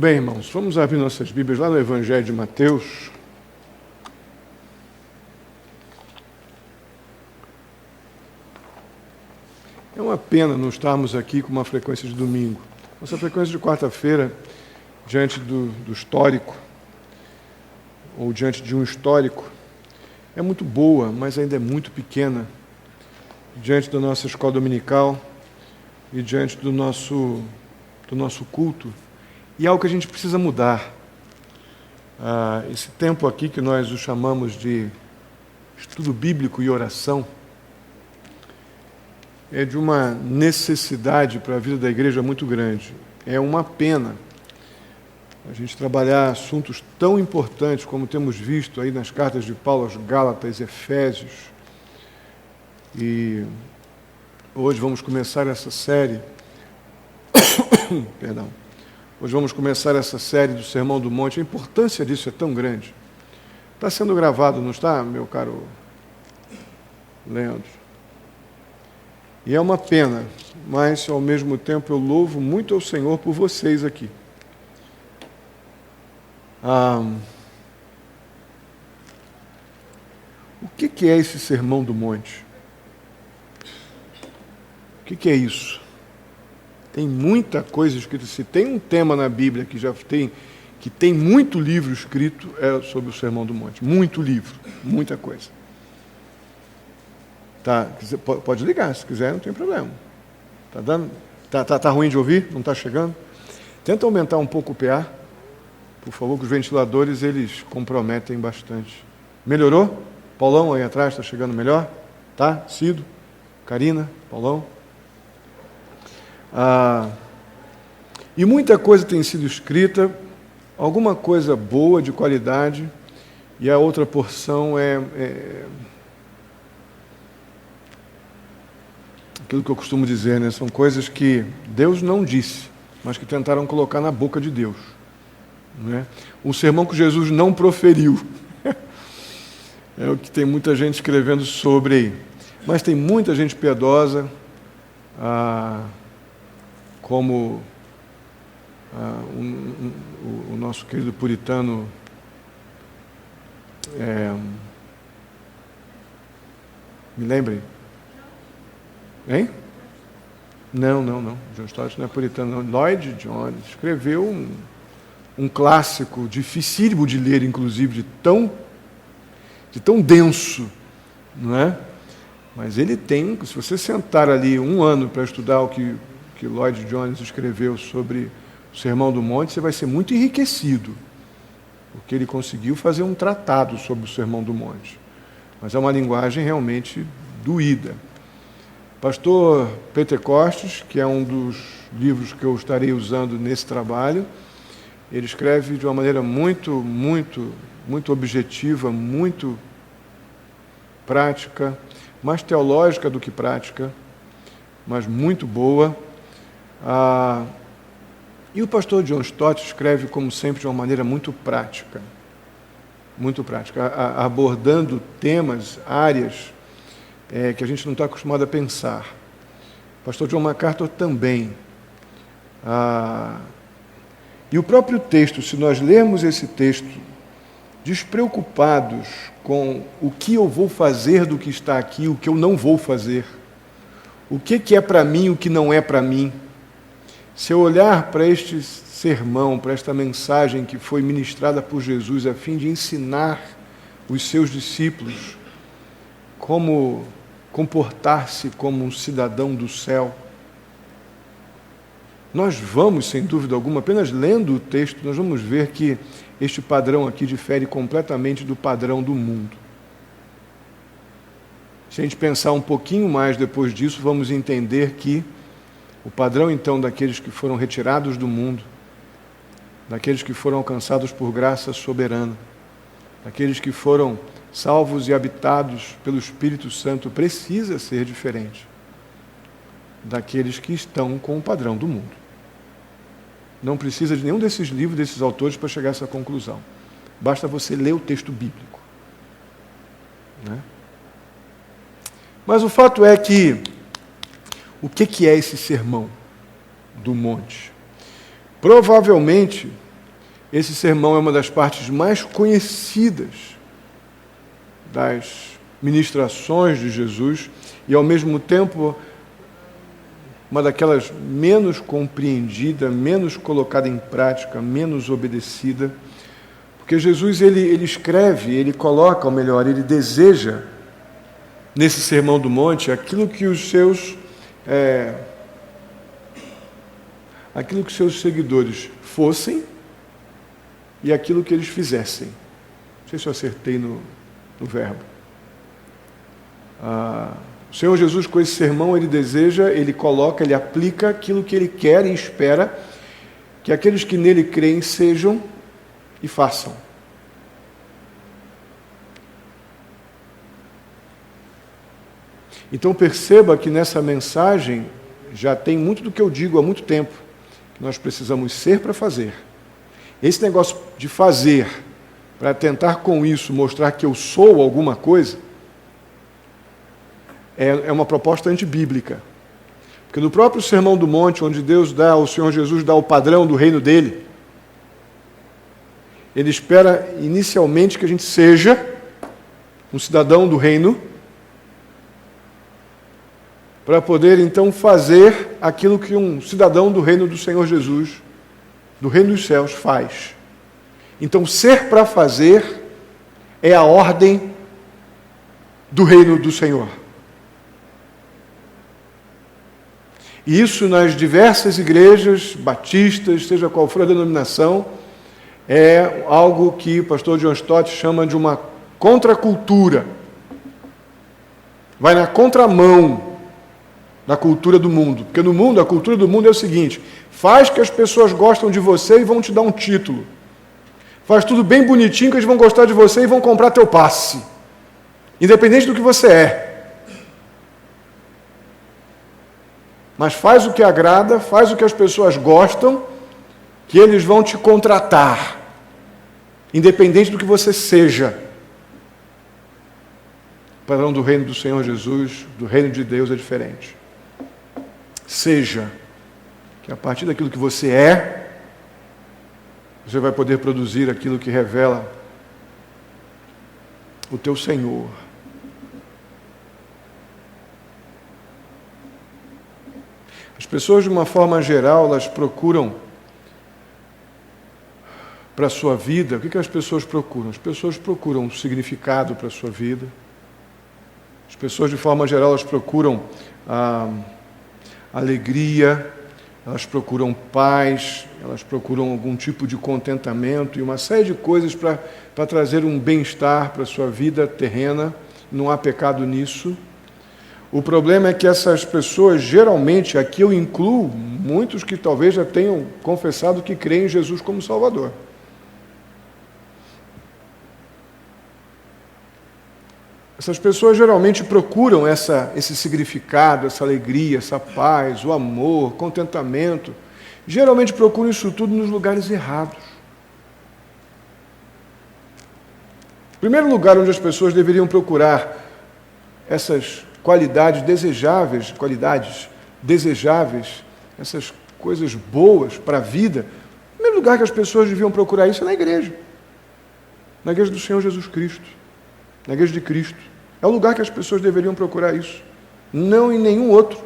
bem, irmãos, vamos abrir nossas Bíblias lá no Evangelho de Mateus. É uma pena não estarmos aqui com uma frequência de domingo. Nossa frequência de quarta-feira, diante do histórico, ou diante de um histórico, é muito boa, mas ainda é muito pequena, diante da nossa escola dominical e diante do nosso culto. E é algo que a gente precisa mudar. Esse tempo aqui que nós o chamamos de estudo bíblico e oração é de uma necessidade para a vida da igreja muito grande. É uma pena a gente trabalhar assuntos tão importantes como temos visto aí nas cartas de Paulo aos Gálatas, Efésios. E hoje vamos começar essa série. Perdão. Hoje vamos começar essa série do Sermão do Monte. A importância disso é tão grande. Está sendo gravado, não está, meu caro Leandro? E é uma pena, mas ao mesmo tempo eu louvo muito ao Senhor por vocês aqui. O que é esse Sermão do Monte? O que é isso? Tem muita coisa escrita. Se tem um tema na Bíblia que tem muito livro escrito, é sobre o Sermão do Monte. Muito livro, muita coisa. Tá, pode ligar, se quiser, não tem problema. Tá ruim de ouvir? Não está chegando? Tenta aumentar um pouco o PA, por favor, que os ventiladores eles comprometem bastante. Melhorou? Paulão aí atrás está chegando melhor? Tá? Cido? Karina? Paulão? E muita coisa tem sido escrita, alguma coisa boa, de qualidade, e a outra porção é aquilo que eu costumo dizer, né? São coisas que Deus não disse, mas que tentaram colocar na boca de Deus. Né? Um sermão que Jesus não proferiu. É o que tem muita gente escrevendo sobre aí. Mas tem muita gente piedosa, como o nosso querido puritano me lembre? Hein? Não. John Stott não é puritano, não. Lloyd Jones escreveu um clássico dificílimo de ler, inclusive, de tão denso, não é? Mas ele tem, se você sentar ali um ano para estudar o que Lloyd Jones escreveu sobre o Sermão do Monte, você vai ser muito enriquecido, porque ele conseguiu fazer um tratado sobre o Sermão do Monte. Mas é uma linguagem realmente doída. Pastor Pentecostes, que é um dos livros que eu estarei usando nesse trabalho, ele escreve de uma maneira muito objetiva, muito prática, mais teológica do que prática, mas muito boa. E o pastor John Stott escreve, como sempre, de uma maneira muito prática, abordando temas, áreas que a gente não está acostumado a pensar. O pastor John MacArthur também. E o próprio texto, se nós lermos esse texto despreocupados com o que eu vou fazer do que está aqui, o que eu não vou fazer, o que é para mim, o que não é para mim, se eu olhar para este sermão, para esta mensagem que foi ministrada por Jesus a fim de ensinar os seus discípulos como comportar-se como um cidadão do céu, nós vamos, sem dúvida alguma, apenas lendo o texto, nós vamos ver que este padrão aqui difere completamente do padrão do mundo. Se a gente pensar um pouquinho mais depois disso, vamos entender que o padrão, então, daqueles que foram retirados do mundo, daqueles que foram alcançados por graça soberana, daqueles que foram salvos e habitados pelo Espírito Santo, precisa ser diferente daqueles que estão com o padrão do mundo. Não precisa de nenhum desses livros, desses autores, para chegar a essa conclusão. Basta você ler o texto bíblico. Né? Mas o fato é que, o que é esse Sermão do Monte? Provavelmente, esse sermão é uma das partes mais conhecidas das ministrações de Jesus e, ao mesmo tempo, uma daquelas menos compreendida, menos colocada em prática, menos obedecida. Porque Jesus, ele escreve, ele coloca, ou melhor, ele deseja, nesse Sermão do Monte, aquilo que os seus seguidores fossem e aquilo que eles fizessem. Não sei se eu acertei no verbo. O Senhor Jesus, com esse sermão, ele deseja, ele coloca, ele aplica aquilo que ele quer e espera que aqueles que nele creem sejam e façam. Então perceba que nessa mensagem já tem muito do que eu digo há muito tempo, que nós precisamos ser para fazer. Esse negócio de fazer, para tentar com isso mostrar que eu sou alguma coisa, é uma proposta antibíblica. Porque no próprio Sermão do Monte, onde o Senhor Jesus dá o padrão do reino dele, ele espera inicialmente que a gente seja um cidadão do reino, para poder então fazer aquilo que um cidadão do reino do Senhor Jesus, do reino dos céus, faz. Então, ser para fazer é a ordem do reino do Senhor. E isso nas diversas igrejas batistas, seja qual for a denominação, é algo que o pastor John Stott chama de uma contracultura. Vai na contramão da cultura do mundo. Porque no mundo, a cultura do mundo é o seguinte: faz que as pessoas gostam de você e vão te dar um título. Faz tudo bem bonitinho que eles vão gostar de você e vão comprar teu passe. Independente do que você é. Mas faz o que agrada, faz o que as pessoas gostam, que eles vão te contratar. Independente do que você seja. O padrão do reino do Senhor Jesus, do reino de Deus, é diferente. Seja, que a partir daquilo que você é, você vai poder produzir aquilo que revela o teu Senhor. As pessoas, de uma forma geral, elas procuram para a sua vida. O que as pessoas procuram? As pessoas procuram um significado para a sua vida. As pessoas, de forma geral, elas procuram alegria, elas procuram paz, elas procuram algum tipo de contentamento e uma série de coisas para trazer um bem-estar para a sua vida terrena. Não há pecado nisso. O problema é que essas pessoas, geralmente, aqui eu incluo muitos que talvez já tenham confessado que creem em Jesus como Salvador. Essas pessoas geralmente procuram esse significado, essa alegria, essa paz, o amor, contentamento. Geralmente procuram isso tudo nos lugares errados. O primeiro lugar onde as pessoas deveriam procurar essas qualidades desejáveis, essas coisas boas para a vida, o primeiro lugar que as pessoas deviam procurar isso é na igreja do Senhor Jesus Cristo, na igreja de Cristo. É o lugar que as pessoas deveriam procurar isso, não em nenhum outro.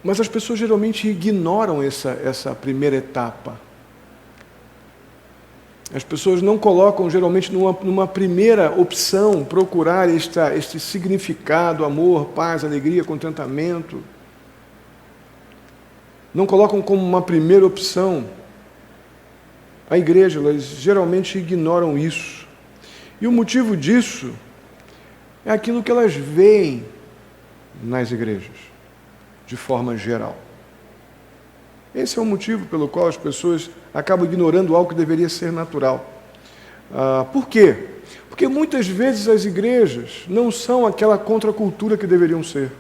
Mas as pessoas geralmente ignoram essa primeira etapa. As pessoas não colocam, geralmente, numa primeira opção, procurar este significado, amor, paz, alegria, contentamento. Não colocam como uma primeira opção. A igreja, elas geralmente ignoram isso. E o motivo disso é aquilo que elas veem nas igrejas, de forma geral. Esse é o motivo pelo qual as pessoas acabam ignorando algo que deveria ser natural. Por quê? Porque muitas vezes as igrejas não são aquela contracultura que deveriam ser.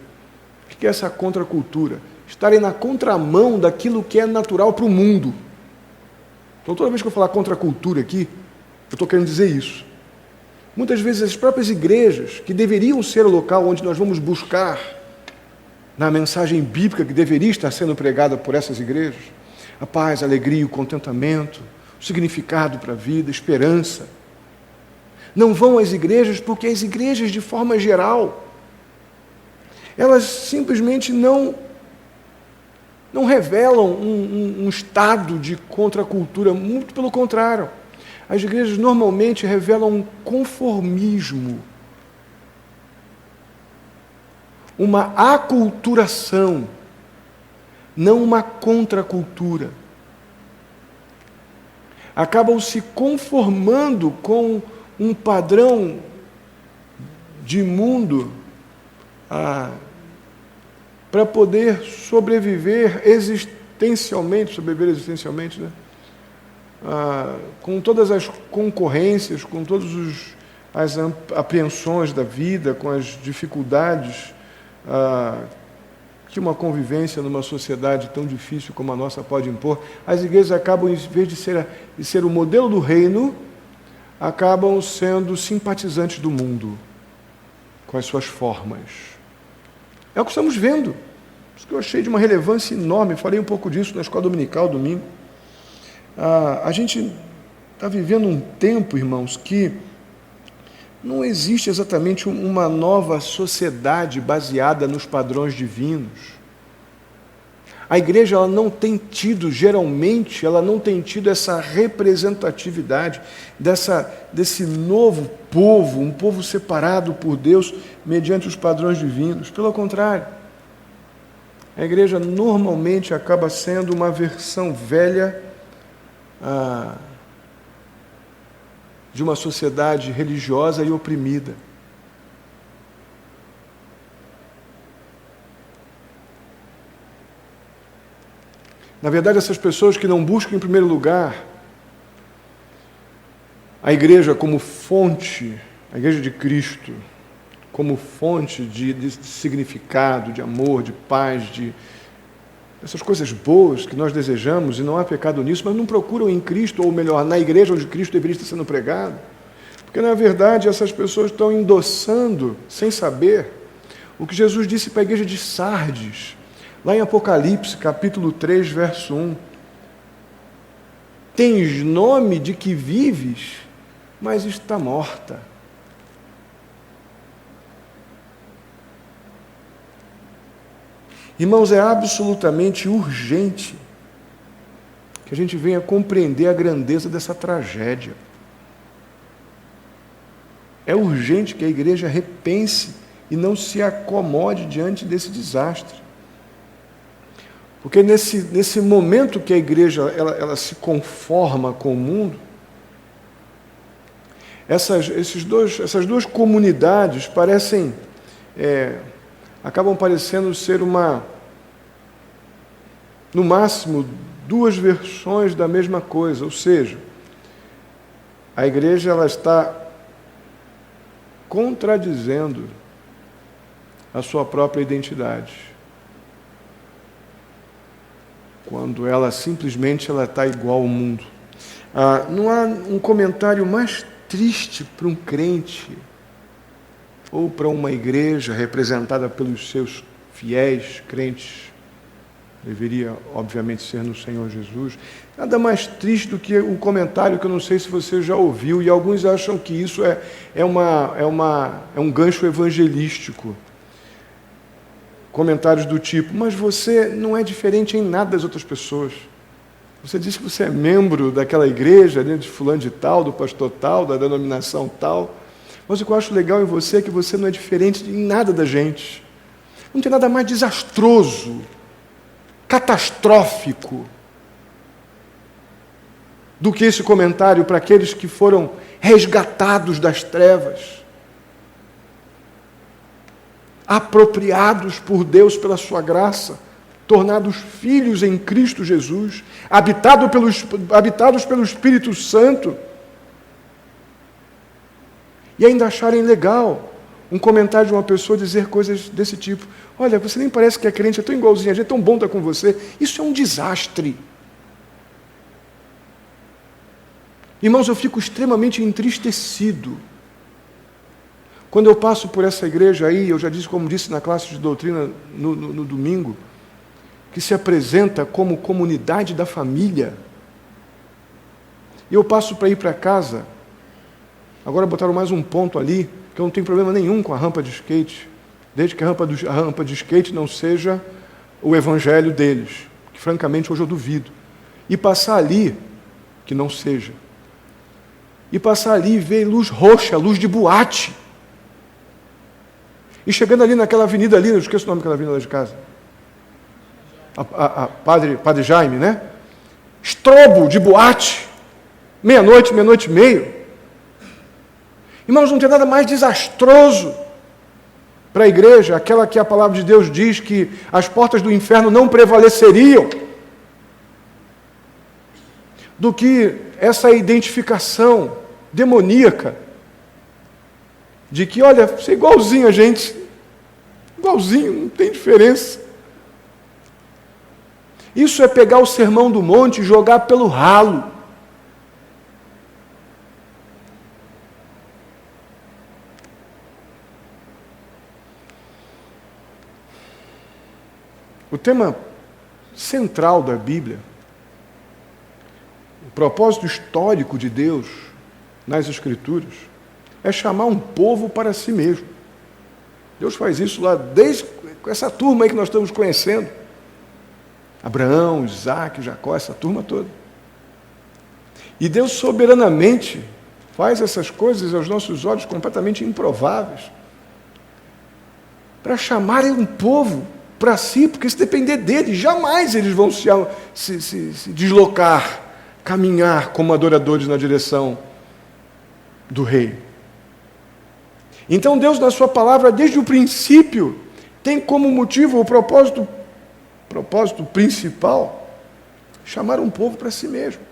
O que é essa contracultura? Estarem na contramão daquilo que é natural para o mundo. Então, toda vez que eu falar contracultura aqui, eu estou querendo dizer isso. Muitas vezes as próprias igrejas, que deveriam ser o local onde nós vamos buscar na mensagem bíblica que deveria estar sendo pregada por essas igrejas? A paz, a alegria, o contentamento, o significado para a vida, esperança. Não vão às igrejas porque as igrejas, de forma geral, elas simplesmente não revelam um estado de contracultura, muito pelo contrário. As igrejas normalmente revelam um conformismo, uma aculturação, não uma contracultura. Acabam se conformando com um padrão de mundo para poder sobreviver existencialmente, né? Com todas as concorrências, com todas as apreensões da vida, com as dificuldades que uma convivência numa sociedade tão difícil como a nossa pode impor, as igrejas acabam, em vez de ser o modelo do reino, acabam sendo simpatizantes do mundo, com as suas formas. É o que estamos vendo. Isso que eu achei de uma relevância enorme. Falei um pouco disso na escola dominical, domingo. A gente está vivendo um tempo, irmãos, que não existe exatamente uma nova sociedade baseada nos padrões divinos. A igreja ela não tem tido, geralmente, ela não tem tido essa representatividade desse novo povo, um povo separado por Deus mediante os padrões divinos. Pelo contrário, a igreja normalmente acaba sendo uma versão velha de uma sociedade religiosa e oprimida. Na verdade, essas pessoas que não buscam, em primeiro lugar, a igreja como fonte, a igreja de Cristo, como fonte de significado, de amor, de paz, de essas coisas boas que nós desejamos, e não há pecado nisso, mas não procuram em Cristo, ou melhor, na igreja onde Cristo deveria estar sendo pregado. Porque, na verdade, essas pessoas estão endossando, sem saber, o que Jesus disse para a igreja de Sardes, lá em Apocalipse, capítulo 3, verso 1. Tens nome de que vives, mas está morta. Irmãos, é absolutamente urgente que a gente venha compreender a grandeza dessa tragédia. É urgente que a igreja repense e não se acomode diante desse desastre. Porque nesse momento que a igreja ela se conforma com o mundo, essas duas comunidades acabam parecendo ser no máximo, duas versões da mesma coisa. Ou seja, a igreja ela está contradizendo a sua própria identidade, quando ela simplesmente está igual ao mundo. Não há um comentário mais triste para um crente ou para uma igreja representada pelos seus fiéis crentes, deveria obviamente ser no Senhor Jesus, nada mais triste do que um comentário que eu não sei se você já ouviu, e alguns acham que isso é um gancho evangelístico. Comentários do tipo: mas você não é diferente em nada das outras pessoas. Você diz que você é membro daquela igreja, de fulano de tal, do pastor tal, da denominação tal, mas o que eu acho legal em você é que você não é diferente em nada da gente. Não tem nada mais desastroso, catastrófico, do que esse comentário para aqueles que foram resgatados das trevas, apropriados por Deus pela sua graça, tornados filhos em Cristo Jesus, habitados pelo Espírito Santo, e ainda acharem legal um comentário de uma pessoa dizer coisas desse tipo: olha, você nem parece que é crente, é tão igualzinho a gente, é tão bom estar com você. Isso é um desastre. Irmãos, eu fico extremamente entristecido Quando eu passo por essa igreja aí, eu já disse, como disse na classe de doutrina no domingo, que se apresenta como comunidade da família. E eu passo para ir para casa, agora botaram mais um ponto ali, que eu não tenho problema nenhum com a rampa de skate, desde que a rampa de skate não seja o evangelho deles, que francamente hoje eu duvido. E passar ali, que não seja. E passar ali e ver luz roxa, luz de boate. E chegando ali naquela avenida ali, eu esqueço o nome daquela avenida lá de casa. Padre Jaime, né? Estrobo de boate. Meia-noite, meia-noite e meio. Irmãos, não tem nada mais desastroso para a igreja, aquela que a palavra de Deus diz que as portas do inferno não prevaleceriam, do que essa identificação demoníaca de que, olha, você é igualzinho a gente, igualzinho, não tem diferença. Isso é pegar o sermão do monte e jogar pelo ralo. O tema central da Bíblia, o propósito histórico de Deus nas Escrituras, é chamar um povo para si mesmo. Deus faz isso lá desde essa turma aí que nós estamos conhecendo. Abraão, Isaac, Jacó, essa turma toda. E Deus soberanamente faz essas coisas aos nossos olhos completamente improváveis para chamarem um povo para si, porque se depender deles, jamais eles vão se deslocar, caminhar como adoradores na direção do rei. Então Deus, na sua palavra, desde o princípio, tem como motivo o propósito principal, chamar um povo para si mesmo.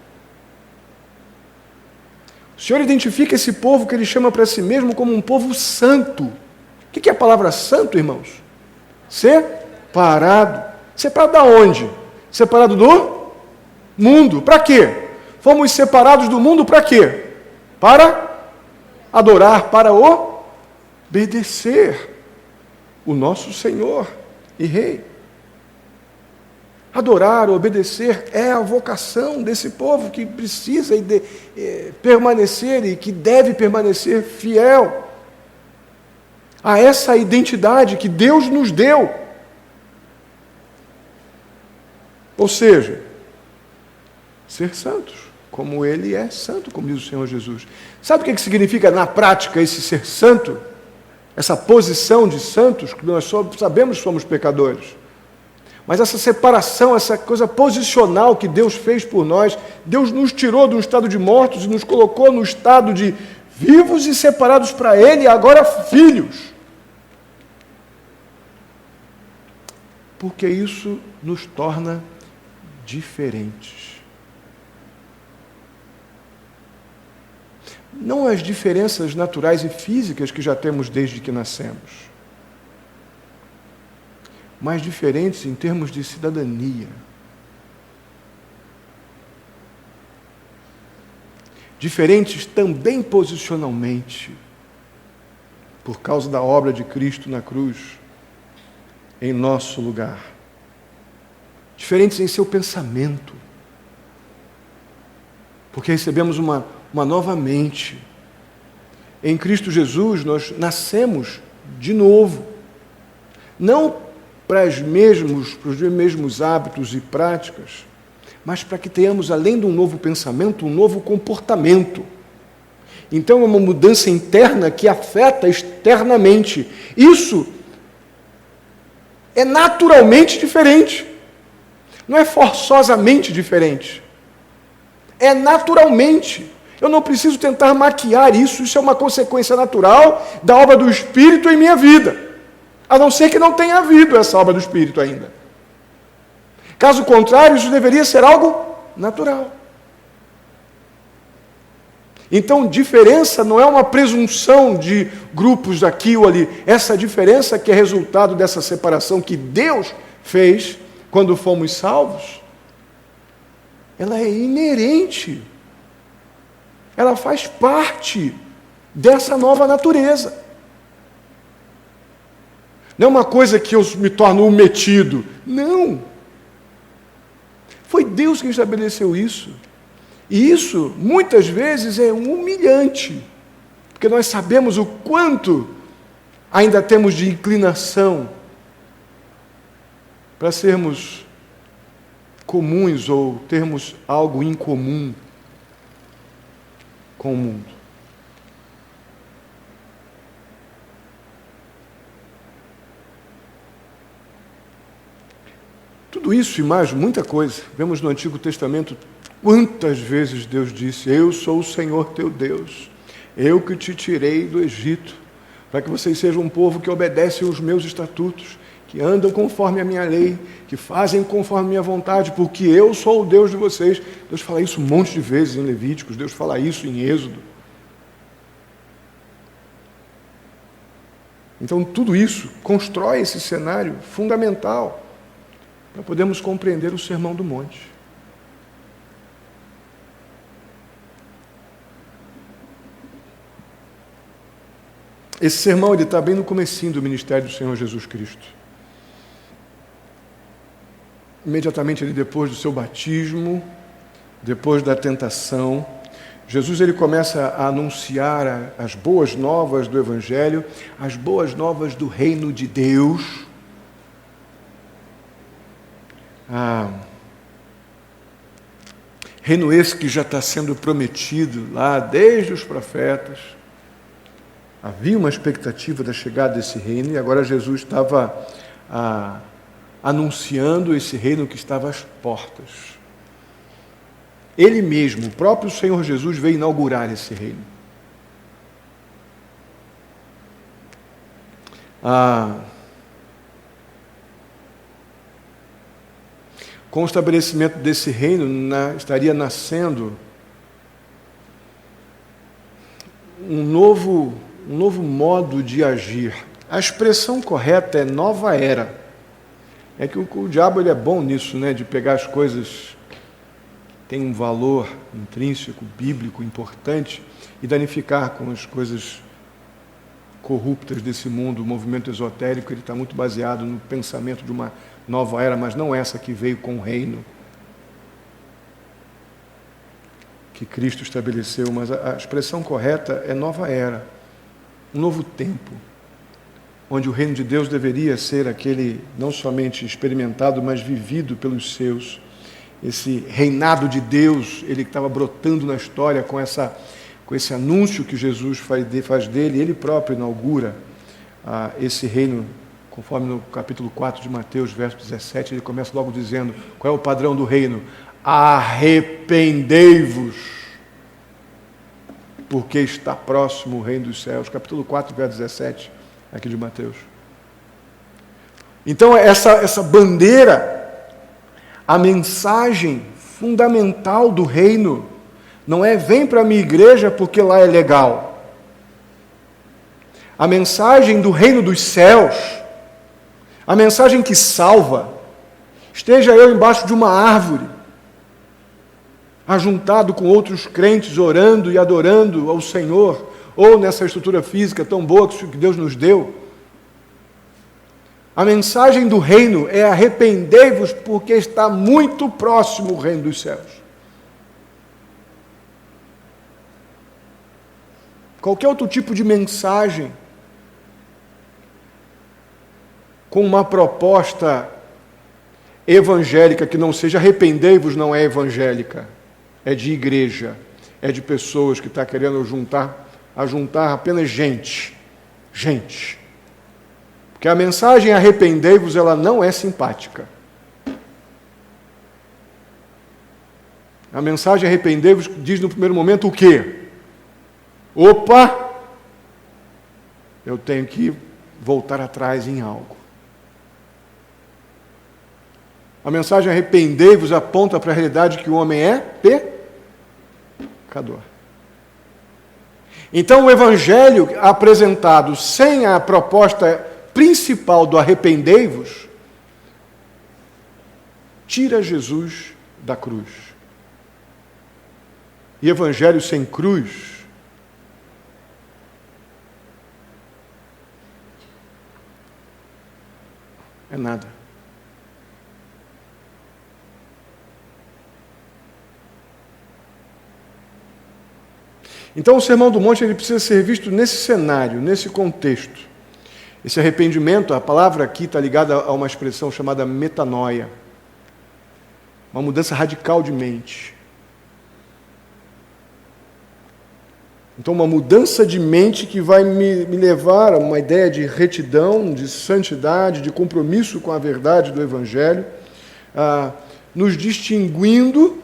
O Senhor identifica esse povo que Ele chama para si mesmo como um povo santo. O que é a palavra santo, irmãos? Separado. Separado da onde? Separado do mundo. Para quê? Fomos separados do mundo para quê? Para adorar, para obedecer o nosso Senhor e Rei. Adorar, obedecer é a vocação desse povo que precisa permanecer e que deve permanecer fiel a essa identidade que Deus nos deu. Ou seja, ser santos, como Ele é santo, como diz o Senhor Jesus. Sabe o que significa na prática esse ser santo? Essa posição de santos, que nós sabemos que somos pecadores. Mas essa separação, essa coisa posicional que Deus fez por nós, Deus nos tirou de um estado de mortos e nos colocou no estado de vivos e separados para Ele, e agora filhos. Porque isso nos torna diferentes. Não as diferenças naturais e físicas que já temos desde que nascemos, mas diferentes em termos de cidadania. Diferentes também posicionalmente, por causa da obra de Cristo na cruz, em nosso lugar. Diferentes em seu pensamento, porque recebemos uma nova mente. Em Cristo Jesus nós nascemos de novo, não para os mesmos hábitos e práticas, mas para que tenhamos, além de um novo pensamento, um novo comportamento. Então é uma mudança interna que afeta externamente. Isso é naturalmente diferente, não é forçosamente diferente, é naturalmente. Eu não preciso tentar maquiar isso, isso é uma consequência natural da obra do Espírito em minha vida. A não ser que não tenha havido essa obra do Espírito ainda. Caso contrário, isso deveria ser algo natural. Então, diferença não é uma presunção de grupos aqui ou ali. Essa diferença que é resultado dessa separação que Deus fez quando fomos salvos, ela é inerente. Ela faz parte dessa nova natureza. Não é uma coisa que eu me torno um metido. Não. Foi Deus quem estabeleceu isso. E isso, muitas vezes, é humilhante. Porque nós sabemos o quanto ainda temos de inclinação para sermos comuns ou termos algo em comum com o mundo. Tudo isso e mais muita coisa, vemos no Antigo Testamento quantas vezes Deus disse: eu sou o Senhor teu Deus, eu que te tirei do Egito, para que vocês sejam um povo que obedece aos meus estatutos, que andam conforme a minha lei, que fazem conforme a minha vontade, porque eu sou o Deus de vocês. Deus fala isso um monte de vezes em Levíticos, Deus fala isso em Êxodo. Então, tudo isso constrói esse cenário fundamental para podermos compreender o Sermão do Monte. Esse sermão está bem no comecinho do ministério do Senhor Jesus Cristo. Imediatamente ali depois do seu batismo, depois da tentação, Jesus ele começa a anunciar as boas novas do Evangelho, as boas novas do reino de Deus. Reino esse que já está sendo prometido lá desde os profetas. Havia uma expectativa da chegada desse reino e agora Jesus estava anunciando esse reino que estava às portas. Ele mesmo, o próprio Senhor Jesus, veio inaugurar esse reino. Com o estabelecimento desse reino, estaria nascendo um novo modo de agir. A expressão correta é nova era. É que o diabo ele é bom nisso, né, de pegar as coisas que têm um valor intrínseco, bíblico, importante, e danificar com as coisas corruptas desse mundo. O movimento esotérico ele está muito baseado no pensamento de uma nova era, mas não essa que veio com o reino que Cristo estabeleceu, mas a expressão correta é nova era, um novo tempo, onde o reino de Deus deveria ser aquele não somente experimentado, mas vivido pelos seus. Esse reinado de Deus, ele estava brotando na história com esse anúncio que Jesus faz dele, ele próprio inaugura esse reino, conforme no capítulo 4 de Mateus, verso 17, ele começa logo dizendo, qual é o padrão do reino? Arrependei-vos, porque está próximo o reino dos céus. Capítulo 4, verso 17, aqui de Mateus. Então, essa bandeira, a mensagem fundamental do reino, não é vem para a minha igreja porque lá é legal. A mensagem do reino dos céus, a mensagem que salva, esteja eu embaixo de uma árvore, ajuntado com outros crentes, orando e adorando ao Senhor, ou nessa estrutura física tão boa que Deus nos deu. A mensagem do reino é arrependei-vos, porque está muito próximo o reino dos céus. Qualquer outro tipo de mensagem com uma proposta evangélica que não seja arrependei-vos não é evangélica, é de igreja, é de pessoas que estão querendo juntar apenas gente. Porque a mensagem arrependei-vos, ela não é simpática. A mensagem arrependei-vos diz no primeiro momento o quê? Opa! Eu tenho que voltar atrás em algo. A mensagem arrependei-vos aponta para a realidade que o homem é pecador. Então o evangelho apresentado sem a proposta principal do arrependei-vos tira Jesus da cruz. E evangelho sem cruz nada. Então o Sermão do Monte ele precisa ser visto nesse cenário, nesse contexto. Esse arrependimento, a palavra aqui está ligada a uma expressão chamada metanoia. Uma mudança radical de mente. Então, uma mudança de mente que vai me levar a uma ideia de retidão, de santidade, de compromisso com a verdade do Evangelho, nos distinguindo,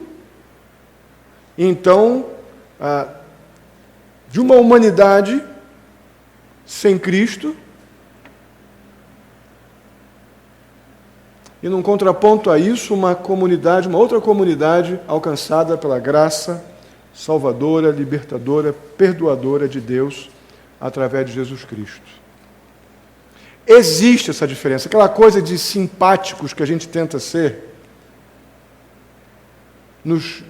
então, de uma humanidade sem Cristo, e num contraponto a isso, uma outra comunidade alcançada pela graça salvadora, libertadora, perdoadora de Deus através de Jesus Cristo. Existe essa diferença, aquela coisa de simpáticos que a gente tenta ser, nos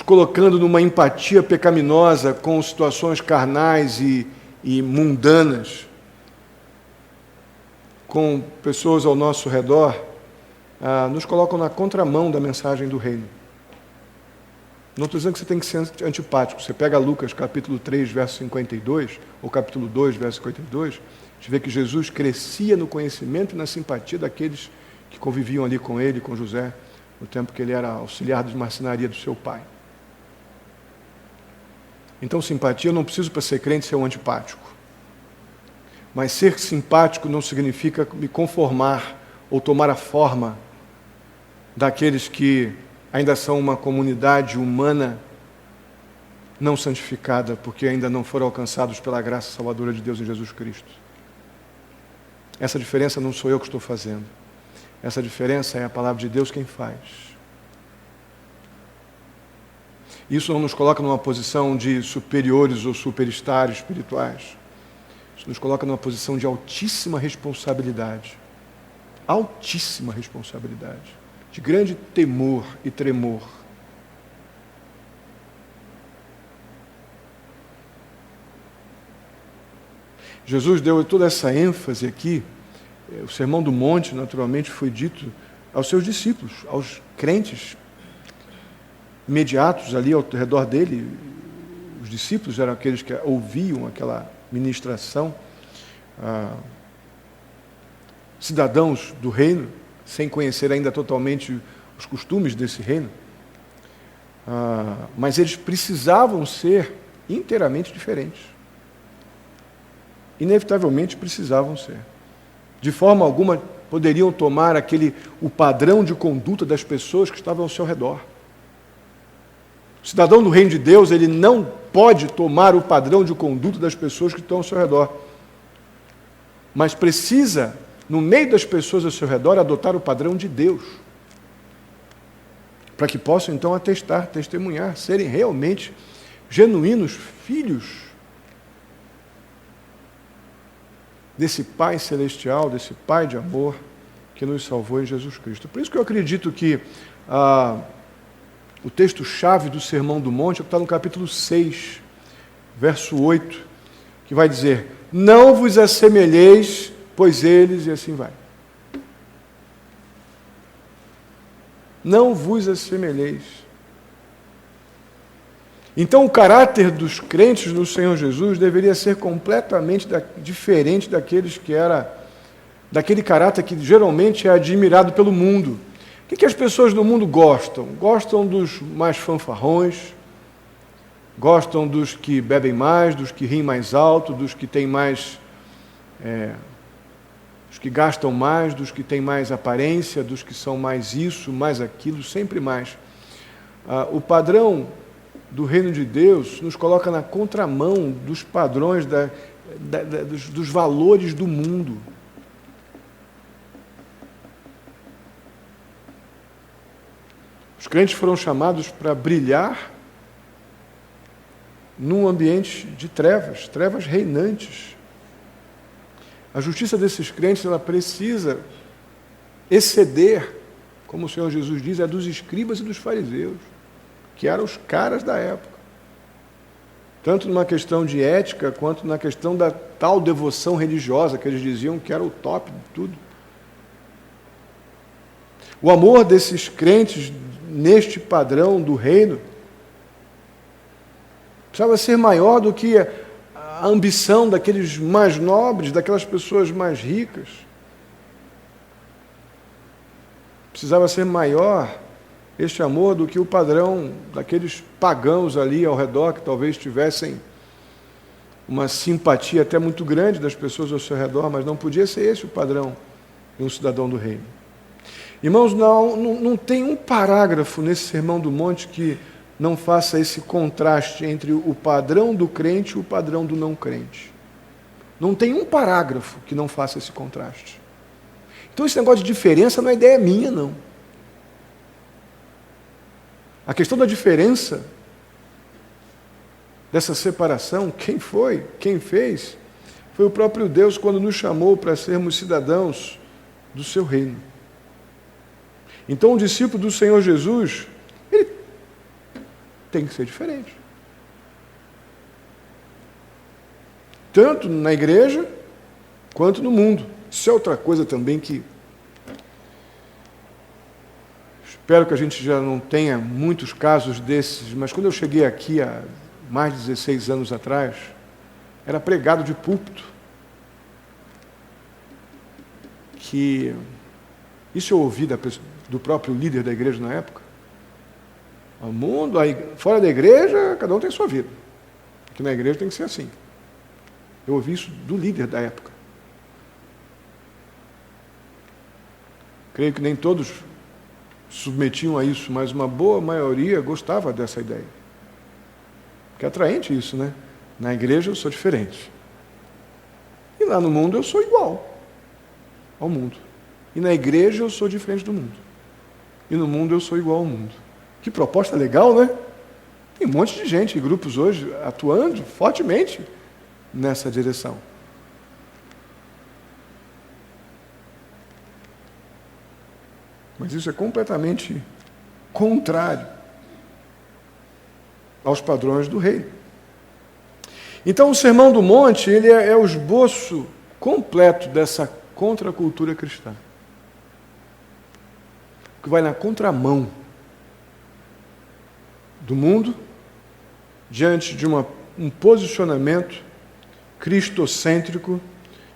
colocando numa empatia pecaminosa com situações carnais e mundanas, com pessoas ao nosso redor, nos colocam na contramão da mensagem do reino. Não estou dizendo que você tem que ser antipático. Você pega Lucas capítulo 3, verso 52, ou capítulo 2, verso 52, a gente vê que Jesus crescia no conhecimento e na simpatia daqueles que conviviam ali com ele, com José, no tempo que ele era auxiliar de marcenaria do seu pai. Então, simpatia, eu não preciso para ser crente ser um antipático. Mas ser simpático não significa me conformar ou tomar a forma daqueles que ainda são uma comunidade humana não santificada, porque ainda não foram alcançados pela graça salvadora de Deus em Jesus Cristo. Essa diferença não sou eu que estou fazendo. Essa diferença é a palavra de Deus quem faz. Isso não nos coloca numa posição de superiores ou superstars espirituais. Isso nos coloca numa posição de altíssima responsabilidade. Altíssima responsabilidade. De grande temor e tremor. Jesus deu toda essa ênfase aqui. O Sermão do Monte, naturalmente, foi dito aos seus discípulos, aos crentes imediatos ali ao redor dele. Os discípulos eram aqueles que ouviam aquela ministração, cidadãos do reino, sem conhecer ainda totalmente os costumes desse reino, mas eles precisavam ser inteiramente diferentes. Inevitavelmente precisavam ser. De forma alguma poderiam tomar o padrão de conduta das pessoas que estavam ao seu redor. O cidadão do reino de Deus, ele não pode tomar o padrão de conduta das pessoas que estão ao seu redor. Mas precisa, no meio das pessoas ao seu redor, adotar o padrão de Deus. Para que possam, então, atestar, testemunhar, serem realmente genuínos filhos desse Pai celestial, desse Pai de amor que nos salvou em Jesus Cristo. Por isso que eu acredito que o texto-chave do Sermão do Monte está no capítulo 6, verso 8, que vai dizer: não vos assemelheis, pois eles, e assim vai. Não vos assemelheis. Então, o caráter dos crentes no Senhor Jesus deveria ser completamente diferente daquele caráter que geralmente é admirado pelo mundo. O que as pessoas do mundo gostam? Gostam dos mais fanfarrões, gostam dos que bebem mais, dos que riem mais alto, dos que têm mais, dos que gastam mais, dos que têm mais aparência, dos que são mais isso, mais aquilo, sempre mais. O padrão do reino de Deus nos coloca na contramão dos padrões, dos valores do mundo. Os crentes foram chamados para brilhar num ambiente de trevas, trevas reinantes. A justiça desses crentes, ela precisa exceder, como o Senhor Jesus diz, a dos escribas e dos fariseus, que eram os caras da época. Tanto numa questão de ética, quanto na questão da tal devoção religiosa, que eles diziam que era o top de tudo. O amor desses crentes neste padrão do reino precisava ser maior do que a ambição daqueles mais nobres, daquelas pessoas mais ricas. Precisava ser maior este amor do que o padrão daqueles pagãos ali ao redor, que talvez tivessem uma simpatia até muito grande das pessoas ao seu redor, mas não podia ser esse o padrão de um cidadão do reino. Irmãos, não tem um parágrafo nesse Sermão do Monte que não faça esse contraste entre o padrão do crente e o padrão do não crente. Não tem um parágrafo que não faça esse contraste. Então esse negócio de diferença não é ideia minha, não. A questão da diferença, dessa separação, quem fez, foi o próprio Deus quando nos chamou para sermos cidadãos do seu reino. Então o discípulo do Senhor Jesus, ele tem que ser diferente. Tanto na igreja, quanto no mundo. Isso é outra coisa também que espero que a gente já não tenha muitos casos desses, mas quando eu cheguei aqui há mais de 16 anos atrás, era pregado de púlpito que isso eu ouvi do próprio líder da igreja na época. O mundo, fora da igreja, cada um tem sua vida. Aqui na igreja tem que ser assim. Eu ouvi isso do líder da época. Creio que nem todos submetiam a isso, mas uma boa maioria gostava dessa ideia. Porque é atraente isso, né? Na igreja eu sou diferente. E lá no mundo eu sou igual ao mundo. E na igreja eu sou diferente do mundo. E no mundo eu sou igual ao mundo. Que proposta legal, né? Tem um monte de gente, grupos hoje, atuando fortemente nessa direção. Mas isso é completamente contrário aos padrões do reino. Então, o Sermão do Monte, ele é o esboço completo dessa contracultura cristã, que vai na contramão do mundo, diante de um posicionamento cristocêntrico,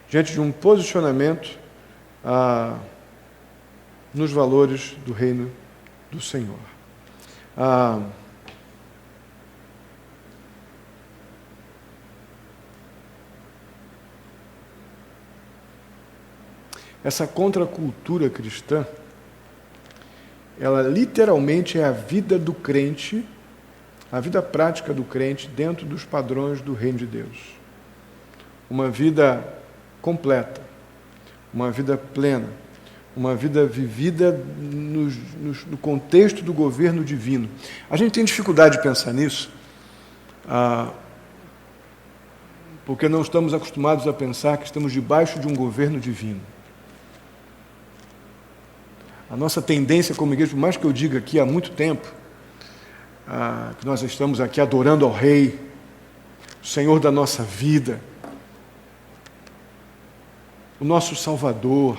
diante de um posicionamento nos valores do reino do Senhor. Essa contracultura cristã, ela literalmente é a vida do crente, a vida prática do crente dentro dos padrões do reino de Deus. Uma vida completa, uma vida plena, uma vida vivida no contexto do governo divino. A gente tem dificuldade de pensar nisso, porque não estamos acostumados a pensar que estamos debaixo de um governo divino. A nossa tendência como igreja, por mais que eu diga aqui há muito tempo, que nós estamos aqui adorando ao Rei, o Senhor da nossa vida, o nosso Salvador,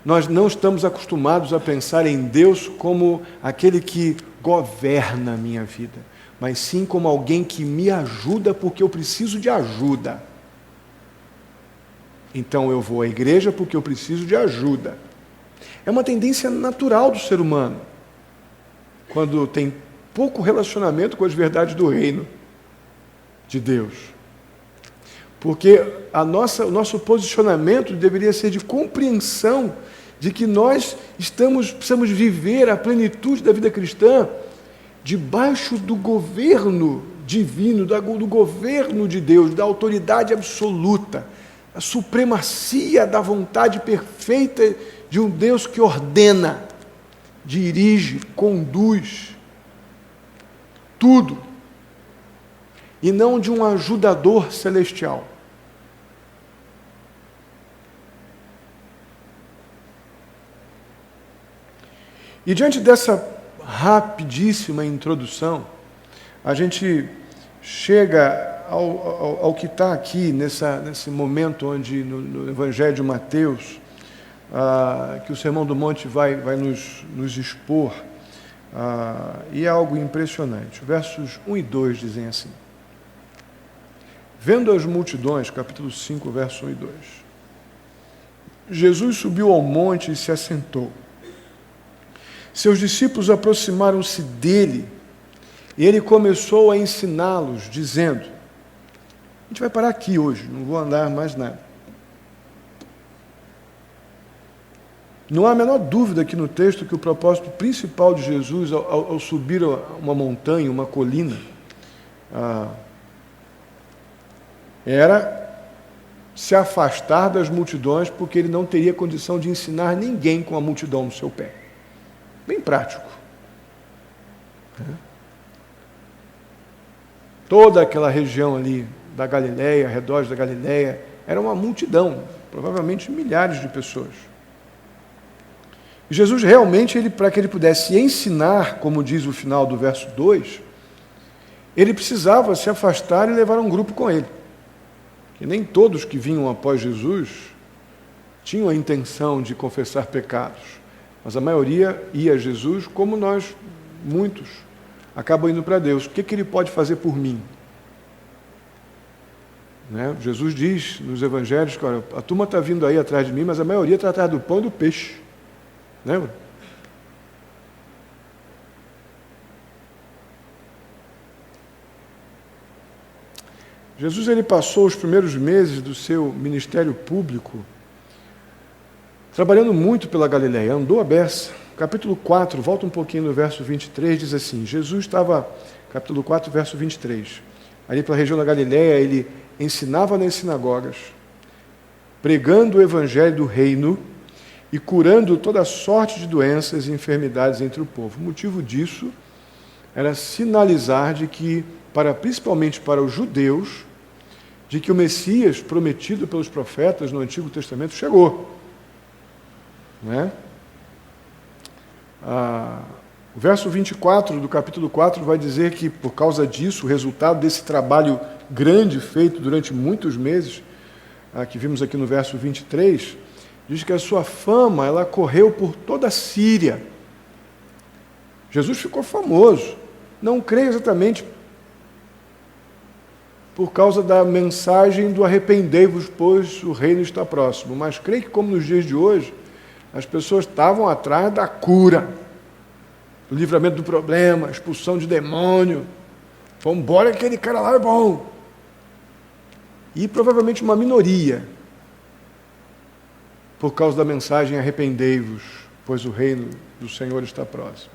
nós não estamos acostumados a pensar em Deus como aquele que governa a minha vida, mas sim como alguém que me ajuda porque eu preciso de ajuda. Então eu vou à igreja porque eu preciso de ajuda. É uma tendência natural do ser humano, quando tem pouco relacionamento com as verdades do reino de Deus. Porque o nosso posicionamento deveria ser de compreensão de que nós precisamos viver a plenitude da vida cristã debaixo do governo divino, do governo de Deus, da autoridade absoluta, a supremacia da vontade perfeita de um Deus que ordena, dirige, conduz tudo, e não de um ajudador celestial. E diante dessa rapidíssima introdução, a gente chega ao que está aqui nesse momento onde no Evangelho de Mateus que o Sermão do Monte vai nos expor, e é algo impressionante. Versos 1 e 2 dizem assim: Vendo as multidões, capítulo 5, verso 1 e 2, Jesus subiu ao monte e se assentou. Seus discípulos aproximaram-se dele e ele começou a ensiná-los, dizendo: a gente vai parar aqui hoje, não vou andar mais nada. Não há a menor dúvida aqui no texto que o propósito principal de Jesus ao subir uma montanha, uma colina, era se afastar das multidões, porque ele não teria condição de ensinar ninguém com a multidão no seu pé. Bem prático. Toda aquela região ali da Galileia, arredores da Galileia, era uma multidão, provavelmente milhares de pessoas. E Jesus realmente, para que ele pudesse ensinar, como diz o final do verso 2, ele precisava se afastar e levar um grupo com ele. Que nem todos que vinham após Jesus tinham a intenção de confessar pecados, mas a maioria ia a Jesus, como nós, muitos, acabam indo para Deus. O que ele pode fazer por mim? Né? Jesus diz nos evangelhos que olha, a turma está vindo aí atrás de mim, mas a maioria está atrás do pão e do peixe. Lembra? Jesus ele passou os primeiros meses do seu ministério público trabalhando muito pela Galileia, andou a beça. Capítulo 4, volta um pouquinho no verso 23, diz assim, Jesus estava, capítulo 4, verso 23, ali pela região da Galileia, ele ensinava nas sinagogas, pregando o evangelho do reino e curando toda sorte de doenças e enfermidades entre o povo. O motivo disso era sinalizar de que, principalmente para os judeus, de que o Messias prometido pelos profetas no Antigo Testamento chegou. Não é? O verso 24 do capítulo 4 vai dizer que, por causa disso, o resultado desse trabalho grande feito durante muitos meses, que vimos aqui no verso 23, diz que a sua fama ela correu por toda a Síria. Jesus ficou famoso. Não creio exatamente por causa da mensagem do arrependei-vos, pois o reino está próximo, mas creio que, como nos dias de hoje, as pessoas estavam atrás da cura, do livramento do problema, expulsão de demônio. Vamos embora, aquele cara lá é bom. E provavelmente uma minoria, por causa da mensagem arrependei-vos, pois o reino do Senhor está próximo.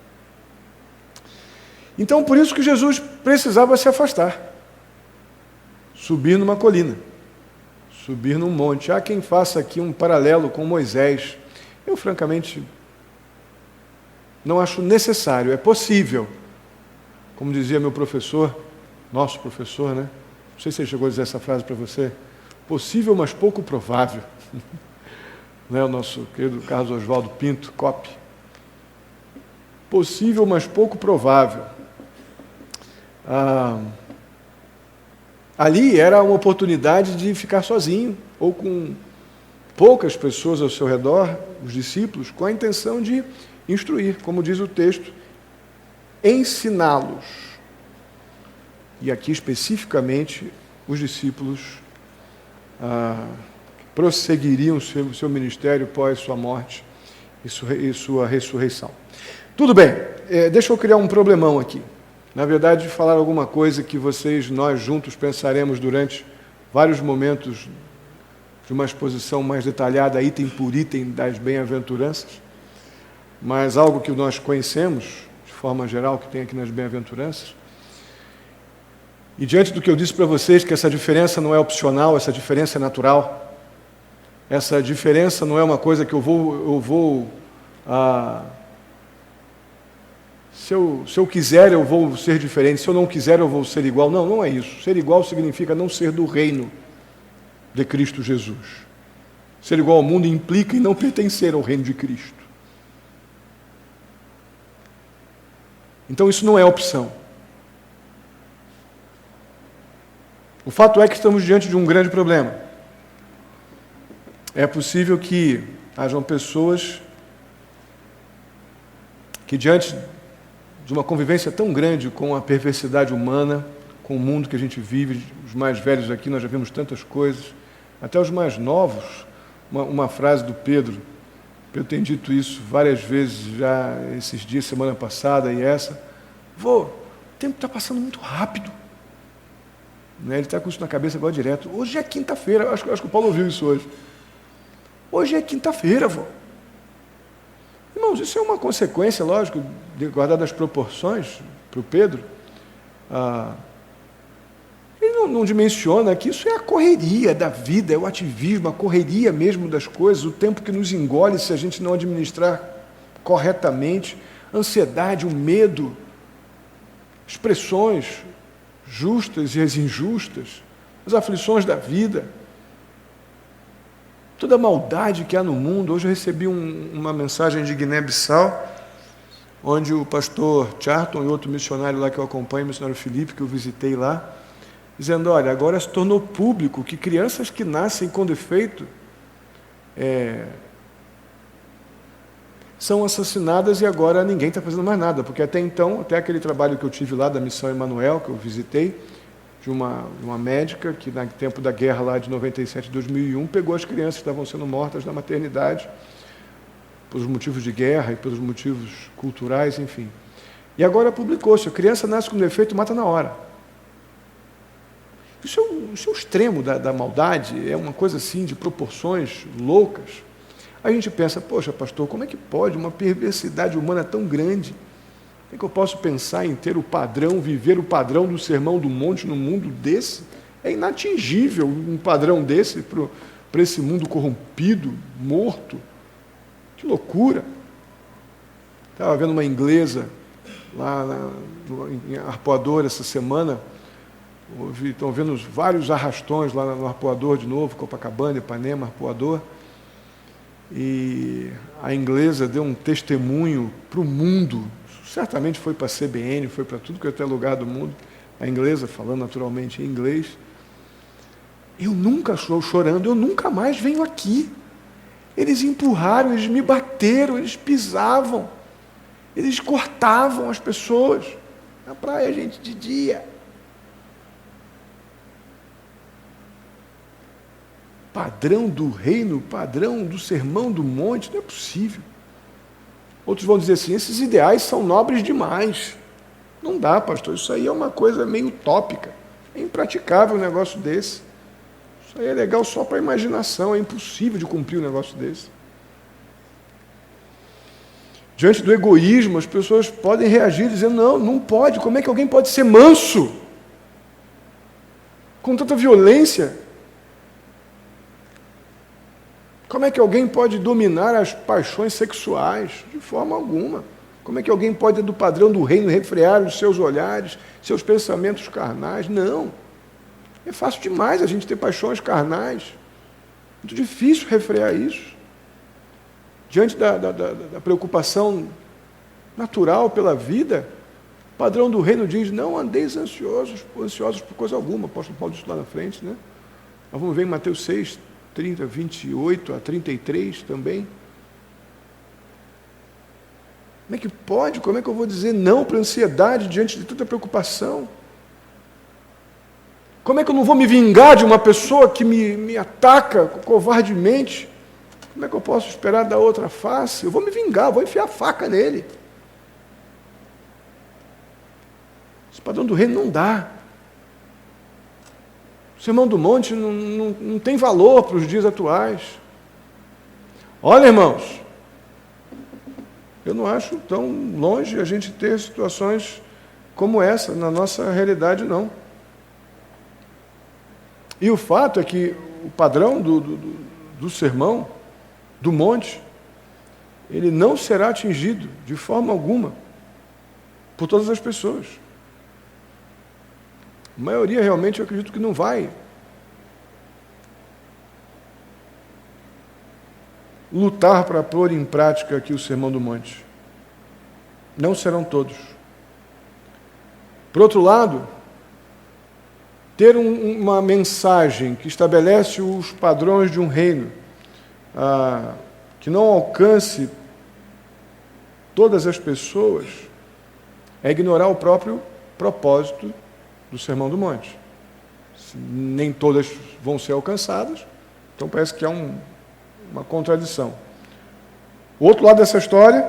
Então, por isso que Jesus precisava se afastar, subir numa colina, subir num monte. Há quem faça aqui um paralelo com Moisés. Eu, francamente, não acho necessário. É possível, como dizia meu professor, nosso professor, né? Não sei se ele chegou a dizer essa frase para você. Possível, mas pouco provável. Não é o nosso querido Carlos Oswaldo Pinto, COP. Possível, mas pouco provável. Ali era uma oportunidade de ficar sozinho, ou com poucas pessoas ao seu redor, os discípulos, com a intenção de instruir, como diz o texto, ensiná-los. E aqui especificamente os discípulos prosseguiriam o seu ministério após sua morte e sua ressurreição. Tudo bem, deixa eu criar um problemão aqui. Na verdade, falar alguma coisa que nós juntos pensaremos durante vários momentos de uma exposição mais detalhada, item por item, das bem-aventuranças, mas algo que nós conhecemos, de forma geral, que tem aqui nas bem-aventuranças. E diante do que eu disse para vocês, que essa diferença não é opcional, essa diferença é natural, essa diferença não é uma coisa que eu vou se eu quiser eu vou ser diferente, se eu não quiser eu vou ser igual. Não, não é isso. Ser igual significa não ser do reino de Cristo Jesus. Ser igual ao mundo implica em não pertencer ao reino de Cristo. Então isso não é opção. O fato é que estamos diante de um grande problema. É possível que hajam pessoas que, diante de uma convivência tão grande com a perversidade humana, com o mundo que a gente vive, os mais velhos aqui, nós já vimos tantas coisas, até os mais novos, uma frase do Pedro tem dito isso várias vezes já esses dias, semana passada e essa, o tempo está passando muito rápido. Né? Ele está com isso na cabeça agora direto. Hoje é quinta-feira, acho que o Paulo ouviu isso hoje. Hoje é quinta-feira, vô. Irmãos, isso é uma consequência, lógico, guardada as proporções para o Pedro. Ele não dimensiona que isso é a correria da vida, é o ativismo, a correria mesmo das coisas, o tempo que nos engole se a gente não administrar corretamente, ansiedade, o medo, expressões justas e as injustas, as aflições da vida, toda a maldade que há no mundo. Hoje eu recebi uma mensagem de Guiné-Bissau, onde o pastor Charlton e outro missionário lá que eu acompanho, o missionário Felipe, que eu visitei lá, dizendo, olha, agora se tornou público que crianças que nascem com defeito são assassinadas e agora ninguém está fazendo mais nada, porque até então, até aquele trabalho que eu tive lá da Missão Emanuel, que eu visitei, de uma médica que no tempo da guerra lá de 97 e 2001, pegou as crianças que estavam sendo mortas na maternidade, pelos motivos de guerra e pelos motivos culturais, enfim. E agora publicou-se, a criança nasce com defeito, mata na hora. Isso é o extremo da maldade, é uma coisa assim de proporções loucas. A gente pensa, poxa, pastor, como é que pode uma perversidade humana tão grande? Como é que eu posso pensar em ter o padrão, viver o padrão do Sermão do Monte num mundo desse? É inatingível um padrão desse para esse mundo corrompido, morto. Que loucura! Estava vendo uma inglesa lá em Arpoador essa semana. Estão vendo vários arrastões lá no Arpoador de novo, Copacabana, Ipanema, Arpoador. E a inglesa deu um testemunho para o mundo, certamente foi para a CBN, foi para tudo que é até lugar do mundo, a inglesa falando naturalmente em inglês. Eu nunca estou chorando, eu nunca mais venho aqui. Eles empurraram, eles me bateram, eles pisavam, eles cortavam as pessoas. Na praia, gente, de dia. Padrão do reino, padrão do Sermão do Monte, não é possível. Outros vão dizer assim, esses ideais são nobres demais. Não dá, pastor, isso aí é uma coisa meio utópica. É impraticável um negócio desse. Isso aí é legal só para a imaginação, é impossível de cumprir um negócio desse. Diante do egoísmo, as pessoas podem reagir dizendo, não pode, como é que alguém pode ser manso? Com tanta violência. Como é que alguém pode dominar as paixões sexuais? De forma alguma. Como é que alguém pode, do padrão do reino, refrear os seus olhares, seus pensamentos carnais? Não. É fácil demais a gente ter paixões carnais. Muito difícil refrear isso. Diante da preocupação natural pela vida, o padrão do reino diz, não andeis ansiosos por coisa alguma. O apóstolo Paulo disse lá na frente, né? Nós vamos ver em Mateus 6, 30, 28 a 33 também. Como é que pode? Como é que eu vou dizer não para a ansiedade diante de tanta preocupação? Como é que eu não vou me vingar de uma pessoa que me ataca covardemente? Como é que eu posso esperar da outra face? Eu vou me vingar, vou enfiar a faca nele. Esse padrão do reino não dá. O Sermão do Monte não tem valor para os dias atuais. Olha, irmãos, eu não acho tão longe a gente ter situações como essa na nossa realidade, não. E o fato é que o padrão do Sermão do Monte, ele não será atingido de forma alguma por todas as pessoas. A maioria realmente eu acredito que não vai lutar para pôr em prática aqui o Sermão do Monte. Não serão todos. Por outro lado, ter uma mensagem que estabelece os padrões de um reino, que não alcance todas as pessoas, é ignorar o próprio propósito do Sermão do Monte. Se nem todas vão ser alcançadas, então parece que há uma contradição. O outro lado dessa história,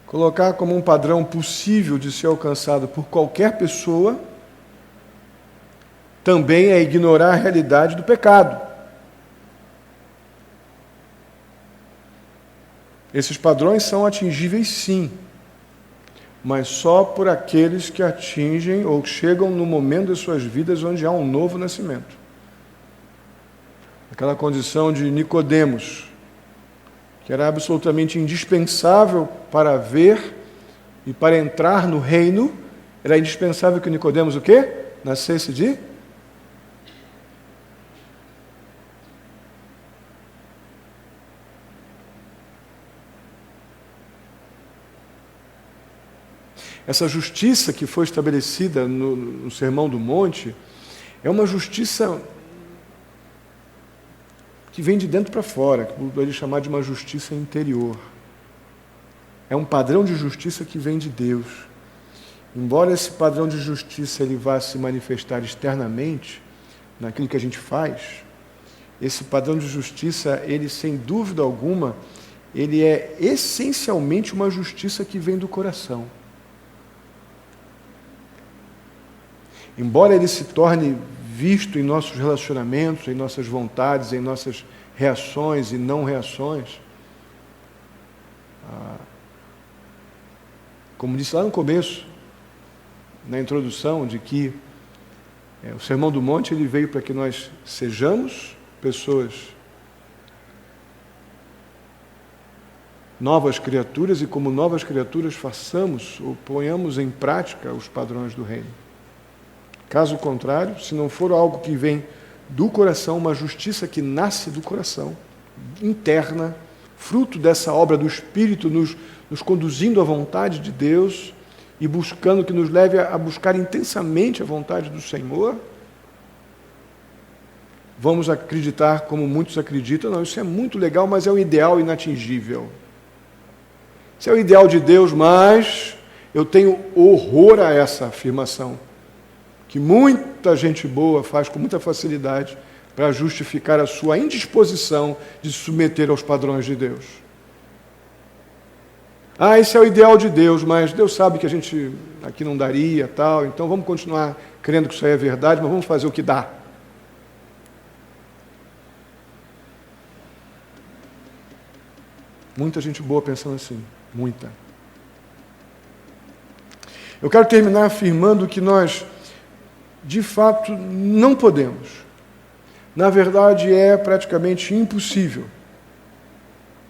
colocar como um padrão possível de ser alcançado por qualquer pessoa, também é ignorar a realidade do pecado. Esses padrões são atingíveis, sim, mas só por aqueles que atingem ou chegam no momento de suas vidas onde há um novo nascimento. Aquela condição de Nicodemos, que era absolutamente indispensável para ver e para entrar no reino, era indispensável que Nicodemos o quê? Nascesse de essa justiça que foi estabelecida no Sermão do Monte é uma justiça que vem de dentro para fora, que poderia chamar de uma justiça interior. É um padrão de justiça que vem de Deus. Embora esse padrão de justiça ele vá se manifestar externamente, naquilo que a gente faz, esse padrão de justiça, ele sem dúvida alguma, ele é essencialmente uma justiça que vem do coração. Embora ele se torne visto em nossos relacionamentos, em nossas vontades, em nossas reações e não reações, como disse lá no começo, na introdução, de que o Sermão do Monte ele veio para que nós sejamos pessoas novas criaturas e como novas criaturas façamos ou ponhamos em prática os padrões do reino. Caso contrário, se não for algo que vem do coração, uma justiça que nasce do coração, interna, fruto dessa obra do Espírito, nos conduzindo à vontade de Deus e buscando que nos leve a buscar intensamente a vontade do Senhor, vamos acreditar como muitos acreditam, não, isso é muito legal, mas é um ideal inatingível. Isso é o ideal de Deus, mas eu tenho horror a essa afirmação, que muita gente boa faz com muita facilidade para justificar a sua indisposição de se submeter aos padrões de Deus. Esse é o ideal de Deus, mas Deus sabe que a gente aqui não daria, tal, então vamos continuar crendo que isso aí é verdade, mas vamos fazer o que dá. Muita gente boa pensando assim, muita. Eu quero terminar afirmando que nós de fato não podemos. Na verdade, é praticamente impossível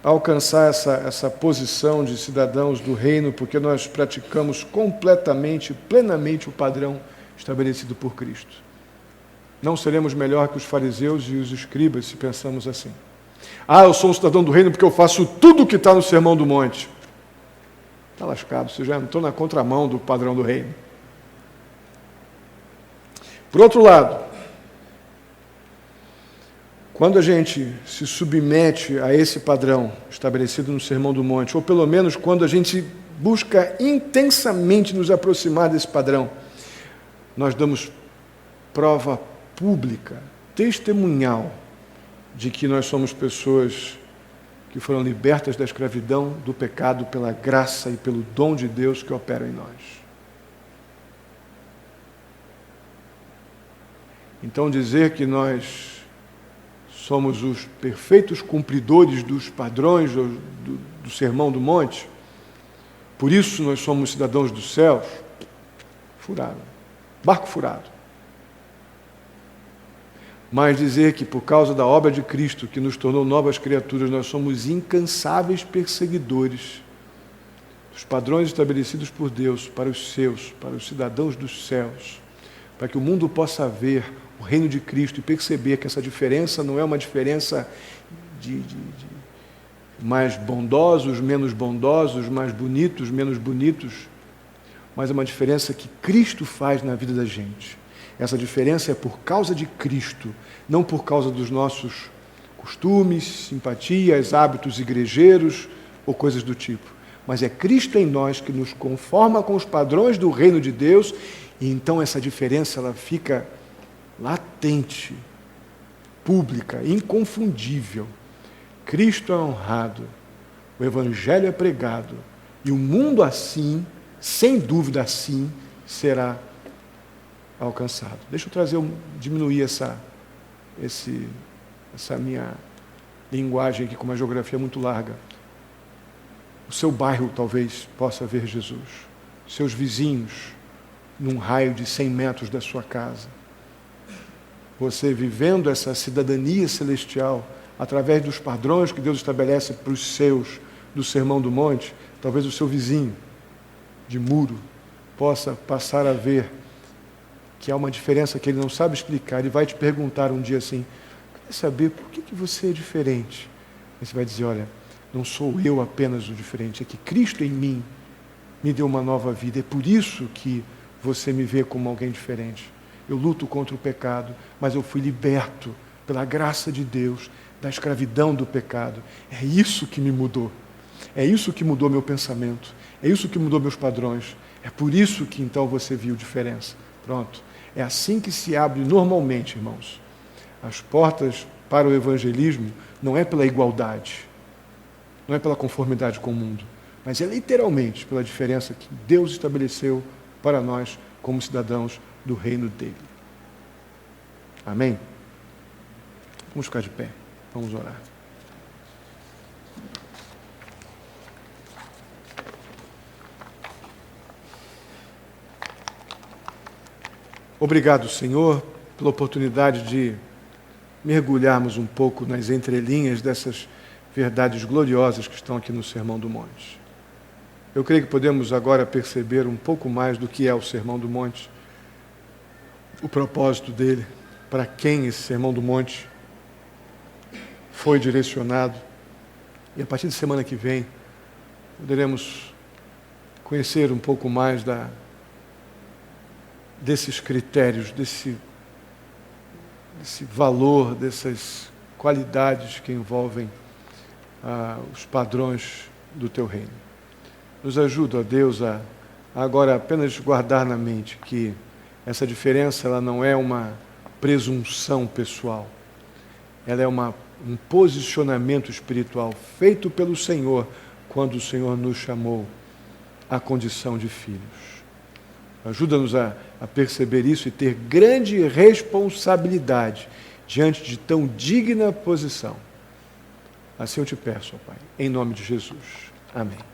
alcançar essa posição de cidadãos do reino, porque nós praticamos completamente, plenamente o padrão estabelecido por Cristo. Não seremos melhor que os fariseus e os escribas se pensamos assim. Eu sou um cidadão do reino porque eu faço tudo o que está no Sermão do Monte. Está lascado, você já entrou na contramão do padrão do reino. Por outro lado, quando a gente se submete a esse padrão estabelecido no Sermão do Monte, ou pelo menos quando a gente busca intensamente nos aproximar desse padrão, nós damos prova pública, testemunhal, de que nós somos pessoas que foram libertas da escravidão, do pecado, pela graça e pelo dom de Deus que opera em nós. Então, dizer que nós somos os perfeitos cumpridores dos padrões do Sermão do Monte, por isso nós somos cidadãos dos céus, furado, barco furado. Mas dizer que por causa da obra de Cristo, que nos tornou novas criaturas, nós somos incansáveis perseguidores dos padrões estabelecidos por Deus para os seus, para os cidadãos dos céus, para que o mundo possa ver o reino de Cristo e perceber que essa diferença não é uma diferença de mais bondosos, menos bondosos, mais bonitos, menos bonitos, mas é uma diferença que Cristo faz na vida da gente. Essa diferença é por causa de Cristo, não por causa dos nossos costumes, simpatias, hábitos igrejeiros ou coisas do tipo. Mas é Cristo em nós que nos conforma com os padrões do reino de Deus, e então essa diferença ela fica latente, pública, inconfundível. Cristo é honrado, o Evangelho é pregado, e o mundo assim, sem dúvida assim, será alcançado. Deixa eu diminuir essa minha linguagem aqui com uma geografia muito larga. O seu bairro talvez possa ver Jesus, seus vizinhos, num raio de 100 metros da sua casa. Você vivendo essa cidadania celestial, através dos padrões que Deus estabelece para os seus, do Sermão do Monte, talvez o seu vizinho de muro possa passar a ver que há uma diferença que ele não sabe explicar. Ele vai te perguntar um dia assim, quer saber por que você é diferente? E você vai dizer, olha, não sou eu apenas o diferente, é que Cristo em mim me deu uma nova vida. É por isso que você me vê como alguém diferente. Eu luto contra o pecado, mas eu fui liberto pela graça de Deus da escravidão do pecado. É isso que me mudou. É isso que mudou meu pensamento. É isso que mudou meus padrões. É por isso que então você viu diferença. Pronto. É assim que se abre normalmente, irmãos. As portas para o evangelismo não é pela igualdade, não é pela conformidade com o mundo, mas é literalmente pela diferença que Deus estabeleceu para nós como cidadãos do reino dele. Amém? Vamos ficar de pé, vamos orar. Obrigado, Senhor, pela oportunidade de mergulharmos um pouco nas entrelinhas dessas verdades gloriosas que estão aqui no Sermão do Monte. Eu creio que podemos agora perceber um pouco mais do que é o Sermão do Monte, o propósito dele, para quem esse Sermão do Monte foi direcionado. E a partir de semana que vem, poderemos conhecer um pouco mais desses critérios, desse valor, dessas qualidades que envolvem os padrões do teu reino. Nos ajuda, ó Deus, a agora apenas guardar na mente que essa diferença ela não é uma presunção pessoal, ela é um posicionamento espiritual feito pelo Senhor quando o Senhor nos chamou à condição de filhos. Ajuda-nos a perceber isso e ter grande responsabilidade diante de tão digna posição. Assim eu te peço, ó Pai, em nome de Jesus. Amém.